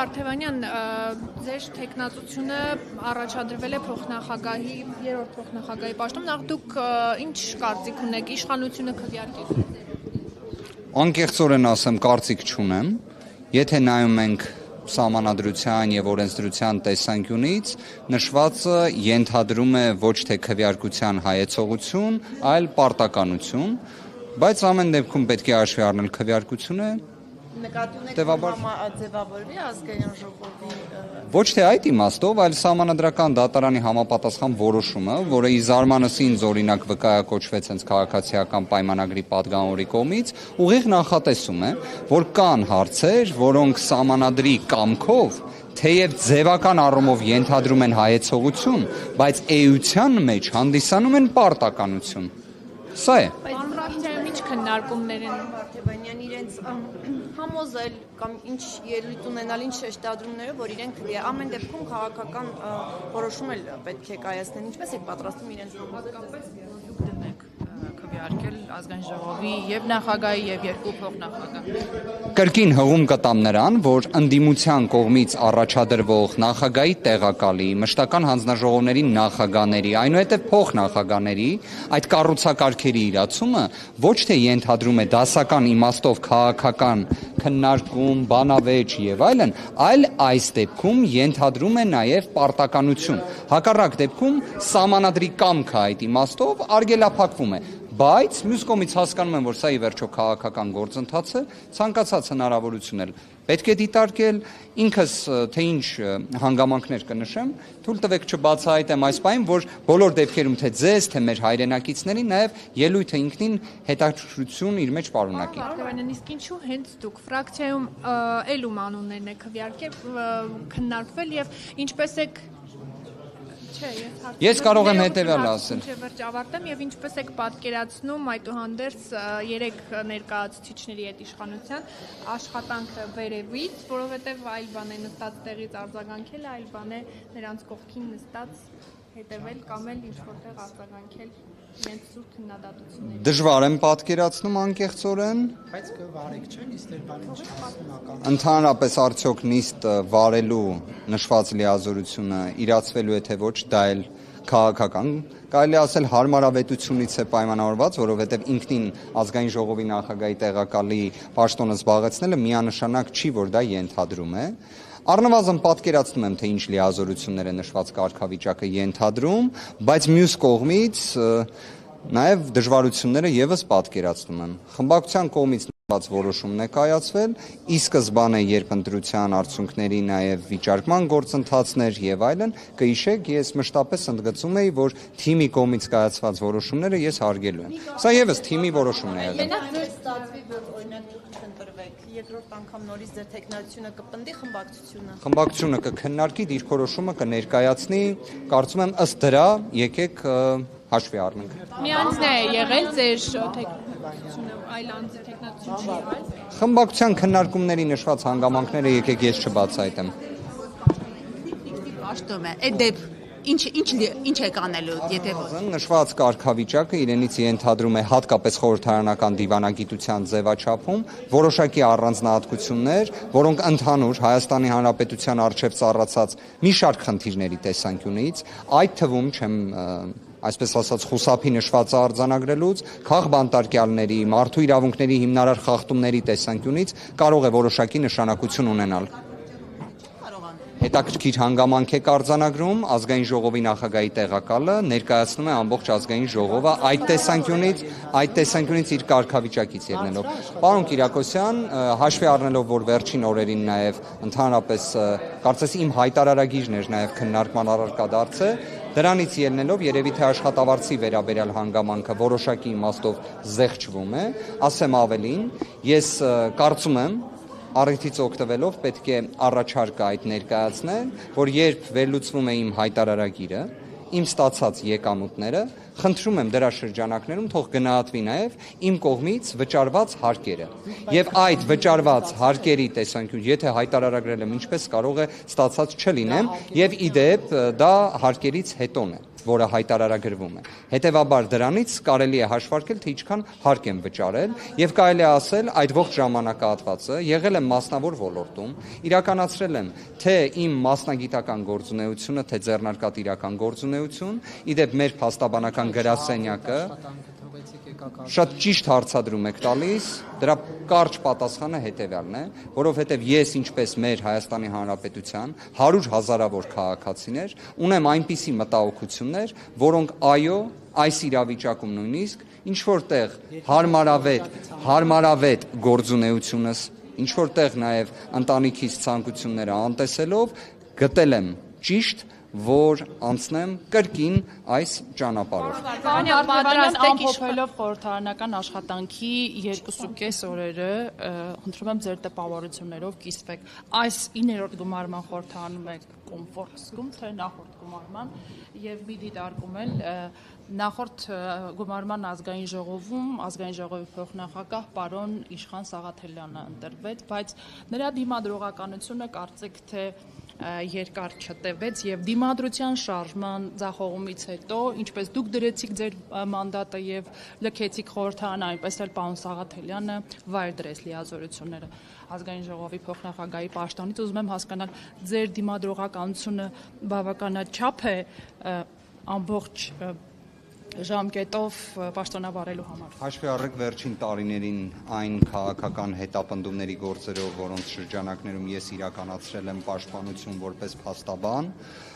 Արթևանյան, ձեր թեկնածությունը առաջադրվել է փոխնախագահի, երրորդ փոխնախագահի պաշտոնում, նախ դուք ինչ կարծիք ունեք, իշխանությունը քվեարկել։ Անկեղծորեն ասեմ, կարծիք չունեմ, եթե նայում ենք սահմանադրության եւ օրենսդրության տեսանկյունից, նշվածը ենթադրում է ոչ թե քվեարկության հայեցողություն, այլ պարտականություն, բայց ամեն դեպքում պետք է հաշվի առնել քվեարկությունը։ Ձևավորվի ազգային ժողովի Ոչ թե այդ իմաստով, այլ սահմանադրական դատարանի համապատասխան որոշումը, որը ի զարմանս ինձ օրինակ վկայակոչվեց հենց քաղաքացիական պայմանագրի պատգամավորի կողմից, ուղիղ նախատեսում է, որ կան հարցեր, որոնք սահմանադրի կամքով, թեև ձևական առումով ենթադրում են հայեցողություն, բայց էության մեջ հանդիսանում են պարտականություն։ Սա է։ Ֆրակցիայում ինչ քննարկումներ են Արթևանյան իրենց համոզել կամ ինչ ելույթ ունենալ, ինչ շեշտադրումները, որ իրենք ամեն դեպքում քաղաքական որոշում էլ պետք է կայացնեն, ինչպես եք պատրաստում իրենց դնեք քվեարկել ազգային ժողովի եւ նախագահի եւ երկու փոխնախագահ։ Կրկին հղում կտամ նրան, որ ընդդիմության կողմից առաջադրվող նախագահի տեղակալի, մշտական հանձնաժողովների նախագահների, այնուհետև փոխնախագահների այդ կառուցակարգերի իրացումը ոչ թե ենթադրում է դասական իմաստով քաղաքական քննարկում, բանավեճ եւ այլն, այլ այս դեպքում ենթադրում է նաեւ պարտականություն։ Հակառակ դեպքում սահմանադրի կամքը այդ իմաստով արգելափակվում է։ Բայց մյուս կողմից հասկանում եմ, որ սա ի վերջո քաղաքական գործընթաց է, ցանկացած հնարավորություն էլ պետք է դիտարկել, ինքս թե ինչ հանգամանքներ կնշեմ, թույլ տվեք չբացահայտեմ այս բանը, որ բոլոր դեպքերում թե ձեզ, թե մեր հայրենակիցներին նաև ելույթը ինքնին հետաքրքրություն իր մեջ պարունակի։ Արթևանյան, իսկ ինչու հենց դուք ֆրակցիայում էլ ում անուններն եք քննարկվել եւ ինչպես եք Ես կարող եմ հետևյալը ասել։ Վերջ ավարտեմ եւ ինչպես եք պատկերացնում այդուհանդերձ երեք ներկայացուցիչների հետ իշխանության աշխատանքը վերևից, որովհետեւ այլ բան է նստած տեղից արձագանքել, այլ բան է նրանց կողքին նստած հետևել կամ էլ ինչ որտեղ արձագանքել իրենց սուրբ քննադատությունների։ Դժվար եմ պատկերացնում անկեղծորեն։ Բայց կվարեք չեն, իստեր բան ինչ։ Ընդհանրապես արդյոք նիստ վարելու նշված լիազորությունը իրացվելու է թե ոչ, դա էլ քաղաքական կարելի ասել հարմարավետությունից է պայմանավորված, որովհետև ինքնին ազգային ժողովի նախագահի տեղակալի պաշտոնը զբաղեցնելը միանշանակ չի, որ դա ենթադրում է։ Առնվազն պատկերացնում եմ, թե ինչ լիազորություններ է նշված կարգավիճակը ենթադրում, բայց մյուս կողմից նաև դժվարությունները եւս պատկերացնում եմ։ Խմբակցության կողմից որոշումն է կայացվել, ի սկզբանե երբ ընտրության արդյունքների նաև վիճարկման գործընթացներ եւ այլն, կհիշեք, ես մշտապես ընդգծում էի, որ թիմի կողմից կայացված որոշումները ես հարգելու եմ։ Սա եւս թիմի որոշումն է եղել։ Մենակ ստացվի, որ օրինակ դուք չընտրվեք, երկրորդ անգամ նորից ձեր տեխնոլոգիությունը կպնդի խմբակցությունը։ Խմբակցությունը կքննարկի, դիրքորոշումը կներկայացնի, կարծում եմ ըստ դրա եկեք հաշվի առնենք։ Միանձն է եղել ձեր թեկնածությունը, այլ անձի թեկնածություն չի եղել։ Խմբակցության քննարկումների նշված հանգամանքները եկեք ես չբացահայտեմ։ Պաշտում է, այդ դեպ ինչ է կանելու, եթե նշված կարգավիճակը իրենից ենթադրում է հատկապես խորհրդարանական դիվանագիտության ձևաչափում որոշակի առանձնահատկություններ, որոնք ընդհանուր Հայաստանի Հանրապետության առջև ծառացած մի շարք խնդիրների տեսանկյունից, այդ թվում չեմ այսպես ասած խուսափի նշվածը արձանագրելուց, քաղբանտարկյալների, մարդու իրավունքների հիմնարար խախտումների տեսանկյունից կարող է որոշակի նշանակություն ունենալ։ Հետաքրքիր հանգամանք է արձանագրում ազգային ժողովի նախագահի տեղակալը ներկայացնում է ամբողջ ազգային ժողովը այդ տեսանկյունից իր կարգավիճակից ելնելով։ Պարոն Կիրակոսյան, հաշվի առնելով, որ վերջին օրերին նաև ընդհանրապես կարծես իմ հայտարարագիրն էր նաև քննարկման առարկա դարձը, դրանից ելնելով երևի թե աշխատավարձի վերաբերյալ հանգամանքը որոշակի իմաստով զեղչվում է, ասեմ ավելին, ես կարծում եմ առիթից օգտվելով պետք է առաջարկը այդ ներկայացնել, որ երբ վերլուծվում է իմ հայտարարագիրը, իմ ստացած եկամուտները, խնդրում եմ դրա շրջանակներում թող գնահատվի նաև իմ կողմից վճարված հարկերը։ Եվ այդ վճարված հարկերի տեսանկյուն, եթե հայտարարագրել եմ ինչպես կարող է ստացած չլինեմ, եւ ի դեպ դա հարկերից հետոն է։ որը հայտարարագրվում է։ Հետևաբար դրանից կարելի է հաշվարկել, թե ինչքան հարկ եմ վճարել, եւ կարելի է ասել, այդ ողջ ժամանակահատվածը եղել եմ մասնավոր ոլորտում, իրականացրել եմ թե իմ մասնագիտական գործունեությունը, թե ձեռնարկատիրական գործունեություն, իդեպ մեր փաստաբանական գրասենյակը շատ ճիշտ հարցադրում եք տալիս, դրա կարճ պատասխանը հետևյալն է, որովհետև ես ինչպես մեր Հայաստանի Հանրապետության 100 հազարավոր քաղաքացիներ ունեմ այնպիսի մտահոգություններ, որոնք այո, այս իրավիճակում նույնիսկ ինչ որտեղ հարմարավետ գործունեությունս, ինչ որտեղ նաև ընտանիքիս ցանկությունները անտեսելով գտել եմ ճիշտ, որ անցնեմ կրկին այս ճանապարհով։ Ամփոփելով խորհրդարանական աշխատանքի 2.5 օրերը, խնդրում եմ ձեր տպավորություններով կիսվեք։ Այս 9-րդ գումարման խորհրդարանում եք կոմֆորտ զգում, թե նախորդ գումարման, եւ մի դիտարկում էլ նախորդ գումարման ազգային ժողովի փոխնախագահ պարոն Իշխան Սաղաթելյանը ընտրվեց, բայց նրա դիմադրողականությունը կարծեք թե երկար չտևեց եւ դիմադրության շարժման ձախողումից հետո, ինչպես դուք դրեցիք ձեր մանդատը եւ լքեցիք խորհրդարանը, այնպես էլ պարոն Սաղաթելյանը վայր դրեց լիազորությունները ազգային ժողովի փոխնախագահի պաշտոնից, ուզում եմ հասկանալ ձեր դիմադրողականությունը բավականաչափ է ամբողջ ժամկետով պաշտոնավարելու համար։ Հաշվի առեք վերջին տարիներին այն քաղաքական հետապնդումների գործերով, որոնց շրջանակներում ես իրականացրել եմ պաշտպանություն որպես փաստաբան,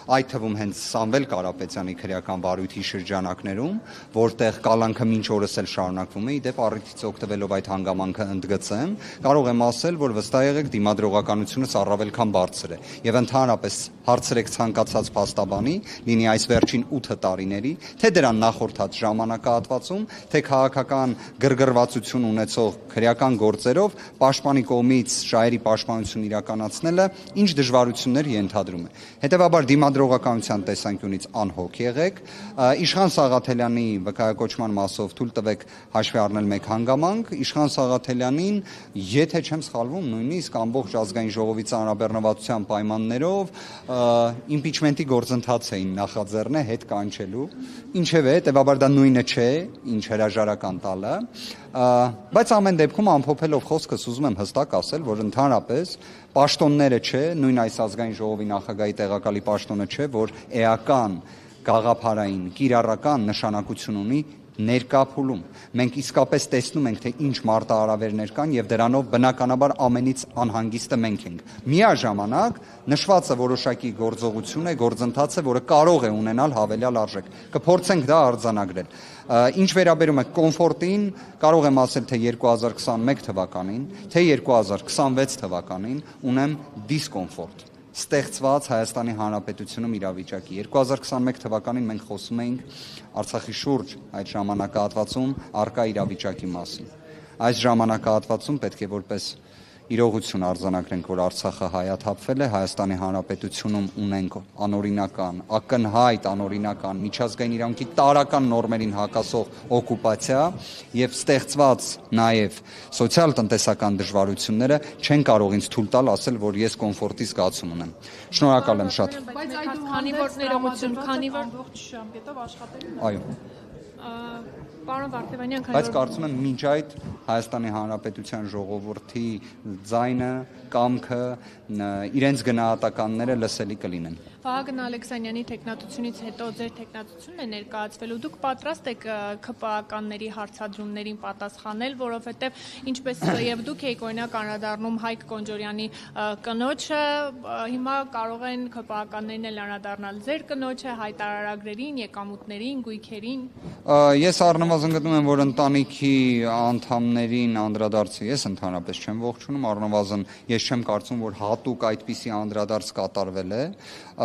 այդ թվում հենց Սամվել Կարապետյանի քրեական վարույթի շրջանակներում, որտեղ կալանքը մինչ օրս էլ շարունակվում է, իդեպ առիթից օգտվելով այդ հանգամանքը ընդգծեմ, կարող եմ ասել, որ վստահ եղեք դիմադրողականությունս առավել քան բարձր է, եւ ընդհանրապես հարցրեք ցանկացած փաստաբանի, լինի այս վերջին 8 տարիների, թե դրան նախորդած ժամանակահատվածում, թե քաղաքական գրգռվածություն ունեցող քրեական գործերով պաշտպանի կողմից շահերի պաշտպանություն իրականացնելը ինչ դժվարություններ ենթադրում է։ Հետևաբար դիմադրողականության տեսանկյունից անհոգ եղեք, Իշխան Սաղաթելյանի վկայակոչման մասով թույլ տվեք հաշվի առնել մեկ հանգամանք, Իշխան Սաղաթելյանին, եթե չեմ սխալվում, նույնիսկ ամբողջ ազգային ժողովի ծանրաբեռնվածության պայմաններով իմպիչմենտի գործընթաց էին նախաձեռնել հետ կանչելու, ինչևէ, հետևաբար դա նույնը չէ, ինչ հրաժարական տալը, բայց ամեն դեպքում ամփոփելով խոսքս ուզում եմ հստակ ասել, որ ընդհանրապես պաշտոնները չէ, նույն այս ազգային ժողովի նախագահի տեղակալի պաշտոնը չէ, որ էական, գաղափարային, կիրառական նշանակություն ունի ներկա փուլում։ Մենք իսկապես տեսնում ենք, թե ինչ մարտահրավերներ կան եւ դրանով բնականաբար ամենից անհանգիստը մենք ենք։ Միաժամանակ նշվածը որոշակի գործողություն է, գործընթաց է, որը կարող է ունենալ հավելյալ արժեք։ Կփորձենք դա արձանագրել։ Ինչ վերաբերում է կոմֆորտին, կարող եմ ասել, թե 2021 թվականին, թե 2026 թվականին ունեմ դիսկոմֆորտ ստեղծված Հայաստանի Հանրապետությունում իրավիճակի։ 2021 թվականին մենք խոսում էինք Արցախի շուրջ այդ ժամանակահատվածում առկա իրավիճակի մասին։ Այս ժամանակահատվածում պետք է որպես իրողություն արձանագրենք, որ Արցախը հայաթափվել է, Հայաստանի Հանրապետությունում ունենք անօրինական, ակնհայտ անօրինական, միջազգային իրավունքի տարրական նորմերին հակասող օկուպացիա եւ ստեղծված նաեւ սոցիալ-տնտեսական դժվարությունները չեն կարող ինձ թույլ տալ ասել, որ ես կոմֆորտի զգացում ունեմ։ Շնորհակալ եմ շատ։ Բայց քանի որ ներողություն, քանի որ ամբողջ ժամկետով աշխատել։ Այո։ Պարոն Վարդևանյան, Բայց կարծում եմ մինչ այդ Հայաստանի Հանրապետության ժողովրդի ձայնը, կամքը, իրենց գնահատականները լսելի կլինեն։ Վահագն Ալեքսանյանի տեխնատությունից հետո ձեր տեխնատությունն է ներկայացվելու։ Դուք պատրաստ եք ԿՊԱ-ականների հարցադրումներին պատասխանել, որովհետև ինչպես եւ դուք եք օրինակ անդրադառնում Հայկ Կոնջորյանի կնոջը, հիմա կարող են ԿՊԱ-ականներն էլ անդրադառնալ ձեր կնոջը, հայտարարագրերին, եկամուտներին, գույքերին։ Ես առնվազն գտնում եմ, որ ընտանիքի անդամներին անդրադարձը ես ընդհանրապես չեմ ողջունում, առնվազն ես չեմ կարծում, որ հատուկ այդպիսի անդրադարձ կատարվել է,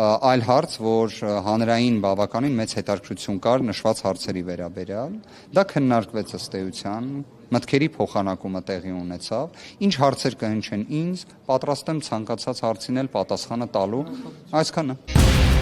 այլ հարց, որ հանրային բավականին մեծ հետաքրքրություն կար նշված հարցերի վերաբերյալ, դա քննարկվեց ըստ էության, մտքերի փոխանակումը տեղի ունեցավ, ինչ հարցեր կհնչեն ինձ, պատրաստ եմ ցանկացած հարցին էլ պատասխանը տալու, այսքանը։